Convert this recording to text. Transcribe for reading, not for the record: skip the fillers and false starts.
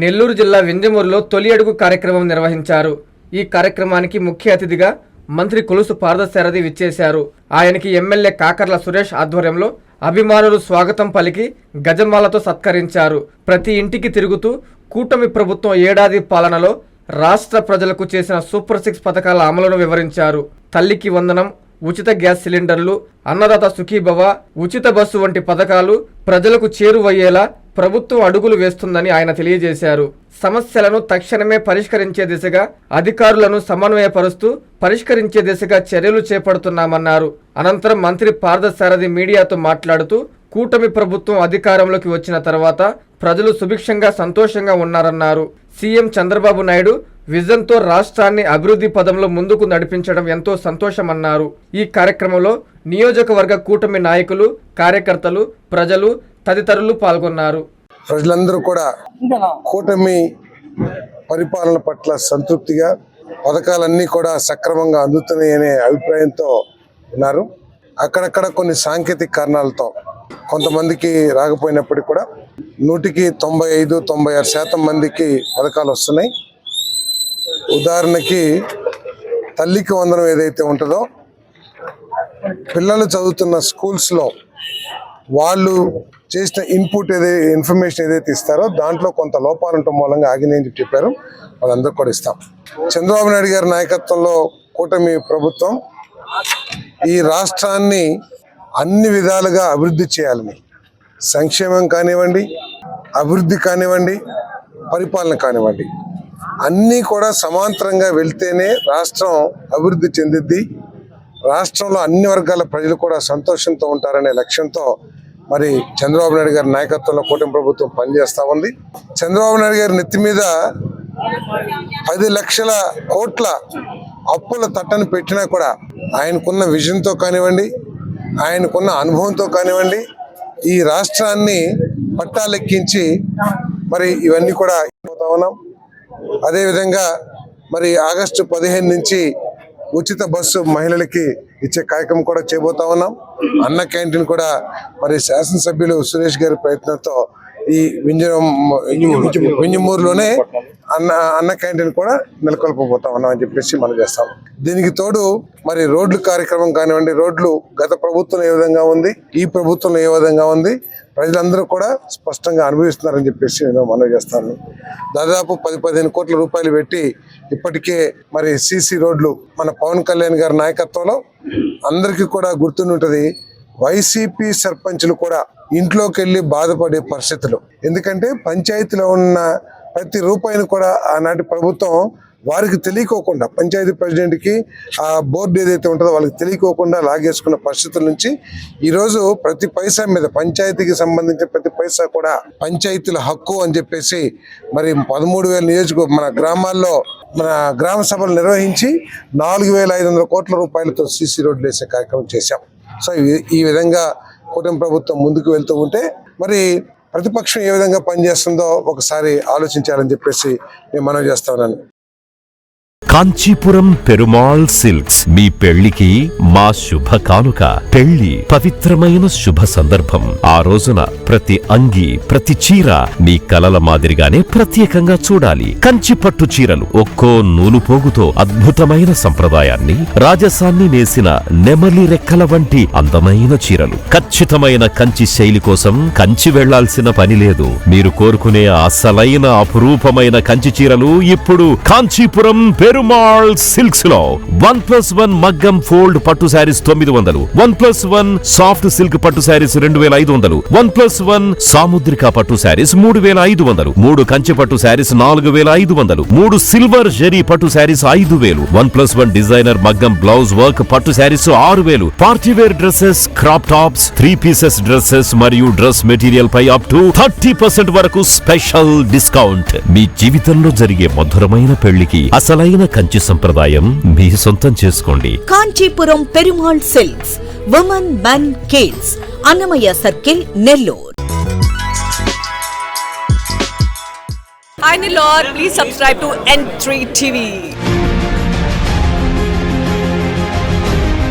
నెల్లూరు జిల్లా వింజమూరులో తొలి అడుగు కార్యక్రమం నిర్వహించారు. ఈ కార్యక్రమానికి ముఖ్య అతిథిగా మంత్రి కొలుసు పార్థసారథి విచ్చేశారు. ఆయనకి ఎమ్మెల్యే కాకర్ల సురేష్ ఆధ్వర్యంలో అభిమానులు స్వాగతం పలికి గజమాలతో సత్కరించారు. ప్రతి ఇంటికి తిరుగుతూ కూటమి ప్రభుత్వం ఏడాది పాలనలో రాష్ట్ర ప్రజలకు చేసిన సూపర్ 6 పథకాల అమలును వివరించారు. తల్లికి వందనం, ఉచిత గ్యాస్ సిలిండర్లు, అన్నదాత సుఖీభవ, ఉచిత బస్సు వంటి పథకాలు ప్రజలకు చేరువయ్యేలా ప్రభుత్వం అడుగులు వేస్తుందని ఆయన తెలియజేశారు. సమస్యలను తక్షణమే పరిష్కరించే దిశగా అధికారులను సమన్వయపరుస్తూ పరిష్కరించే దిశగా చర్యలు చేపడుతున్నామన్నారు. అనంతరం మంత్రి పార్థసారథి మీడియాతో మాట్లాడుతూ కూటమి ప్రభుత్వం అధికారంలోకి వచ్చిన తర్వాత ప్రజలు సుభిక్షంగా సంతోషంగా ఉన్నారన్నారు. సీఎం చంద్రబాబు నాయుడు విజన్తో రాష్ట్రాన్ని అభివృద్ధి పదంలో ముందుకు నడిపించడం ఎంతో సంతోషమన్నారు. ఈ కార్యక్రమంలో నియోజకవర్గ కూటమి నాయకులు, కార్యకర్తలు, ప్రజలు తదితరులు పాల్గొన్నారు. ప్రజలందరూ కూడా కూటమి పరిపాలన పట్ల సంతృప్తిగా పథకాలన్నీ కూడా సక్రమంగా అందుతున్నాయనే అభిప్రాయంతో ఉన్నారు. అక్కడక్కడ కొన్ని సాంకేతిక కారణాలతో కొంతమందికి రాకపోయినప్పటికీ కూడా 100కి 95-96% మందికి పథకాలు వస్తున్నాయి. ఉదాహరణకి తల్లికి వందనం ఏదైతే ఉంటుందో, పిల్లలు చదువుతున్న స్కూల్స్లో వాళ్ళు చేసిన ఇన్ఫర్మేషన్ ఏదైతే ఇస్తారో దాంట్లో కొంత లోపాలు ఉండటం మూలంగా ఆగినాయని చెప్పారు. వాళ్ళందరూ కూడా ఇస్తాం. చంద్రబాబు నాయుడు గారి నాయకత్వంలో కూటమి ప్రభుత్వం ఈ రాష్ట్రాన్ని అన్ని విధాలుగా అభివృద్ధి చేయాలని, సంక్షేమం కానివ్వండి, అభివృద్ధి కానివ్వండి, పరిపాలన కానివ్వండి, అన్నీ కూడా సమాంతరంగా వెళ్తేనే రాష్ట్రం అభివృద్ధి చెందిద్ది. రాష్ట్రంలో అన్ని వర్గాల ప్రజలు కూడా సంతోషంతో ఉంటారనే లక్ష్యంతో మరి చంద్రబాబు నాయుడు గారి నాయకత్వంలో కూటమి ప్రభుత్వం పనిచేస్తూ ఉంది. చంద్రబాబు నాయుడు గారి నెత్తి మీద 10 లక్షల కోట్ల అప్పుల తట్టను పెట్టినా కూడా ఆయనకున్న విజన్తో కానివ్వండి, ఆయనకున్న అనుభవంతో కానివ్వండి, ఈ రాష్ట్రాన్ని పట్టాలెక్కించి మరి ఇవన్నీ కూడా అయిపోతా ఉన్నాం. అదేవిధంగా మరి ఆగస్టు 15 నుంచి ఉచిత బస్సు మహిళలకి ఇచ్చే కార్యక్రమం కూడా చేయబోతా ఉన్నాం. అన్న క్యాంటీన్ కూడా మరి శాసనసభ్యులు సురేష్ గారి ప్రయత్నంతో ఈ వింజమూరులోనే అన్న క్యాంటీన్ కూడా నెలకొల్పబోతా ఉన్నాం అని చెప్పేసి మనం చేస్తాం. దీనికి తోడు మరి రోడ్లు కార్యక్రమం కానివ్వండి, రోడ్లు గత ప్రభుత్వం ఏ విధంగా ఉంది, ఈ ప్రభుత్వంలో ఏ విధంగా ఉంది, ప్రజలందరూ కూడా స్పష్టంగా అనుభవిస్తున్నారని చెప్పేసి నేను మనవి చేస్తాను. దాదాపు 10-15 కోట్ల రూపాయలు పెట్టి ఇప్పటికే మరి సీసీ రోడ్లు మన పవన్ కళ్యాణ్ గారి నాయకత్వంలో అందరికీ కూడా గుర్తుంటుంది. వైసీపీ సర్పంచులు కూడా ఇంట్లోకి వెళ్ళి బాధపడే పరిస్థితులు. ఎందుకంటే పంచాయతీలో ఉన్న ప్రతి రూపాయిని కూడా ఆనాటి ప్రభుత్వం వారికి తెలియకోకుండా, పంచాయతీ ప్రెసిడెంట్కి ఆ బోర్డు ఏదైతే ఉంటుందో వాళ్ళకి తెలియకోకుండా లాగేసుకున్న పరిస్థితుల నుంచి ఈరోజు ప్రతి పైసా మీద, పంచాయతీకి సంబంధించిన ప్రతి పైసా కూడా పంచాయతీల హక్కు అని చెప్పేసి మరి 13,000 నియోజకవర్గ మన గ్రామాల్లో మన గ్రామ సభలు నిర్వహించి 4,500 కోట్ల రూపాయలతో సీసీ రోడ్లు వేసే కార్యక్రమం చేశాం. సో ఈ విధంగా కూటమి ప్రభుత్వం ముందుకు వెళ్తూ ఉంటే మరి ప్రతిపక్షం ఏ విధంగా పనిచేస్తుందో ఒకసారి ఆలోచించాలని చెప్పేసి నేను మనవి చేస్తా ఉన్నాను. కాంచీపురం పెరుమాళ్ సిల్క్స్ మీ పెళ్లికి మా శుభ కానుక. పెళ్లి పవిత్రమైన శుభ సందర్భం. ఆ రోజున ప్రతి అంగి, ప్రతి చీర మీ కలల మాదిరిగానే ప్రత్యేకంగా చూడాలి. కంచి పట్టు చీరలు ఒక్కో నూలు పోగుతో అద్భుతమైన సంప్రదాయాన్ని, రాజసాన్ని నేసిన నెమలి రెక్కల వంటి అందమైన చీరలు. ఖచ్చితమైన కంచి శైలి కోసం కంచి వెళ్లాల్సిన పని లేదు. మీరు కోరుకునే అసలైన అపురూపమైన కంచి చీరలు ఇప్పుడు కాంచీపురం పెరుమాళ్ సిల్క్స్ లో 1+1 మగ్గం ఫోల్డ్ పట్టు శారీస్ 900, 1+1 సాఫ్ట్ సిల్క్ పట్టు శారీస్ 2500, 1+1 సాముద్రిక పట్టు శారీస్ 3500, 3 కంచి పట్టు శారీస్ 4500, 3 సిల్వర్ జరీ పట్టు శారీస్ 5000, 1+1 డిజైనర్ మగ్గం బ్లౌజ్ వర్క్ పట్టు sarees 6000, partywear dresses, crop tops, 3 pieces dresses మరియు డ్రెస్ మెటీరియల్ పై అప్ టు 30% వరకు స్పెషల్ డిస్కౌంట్. మీ జీవితంలో జరిగే మధురమైన పెళ్లికి అసలైన కంచి సంప్రదాయం మీ సొంతం చేసుకోండి. Kanchipuram Perumal silks, women, men, kids, Annamayya circle, Nellore. Hi Nilor, please subscribe to N3 TV.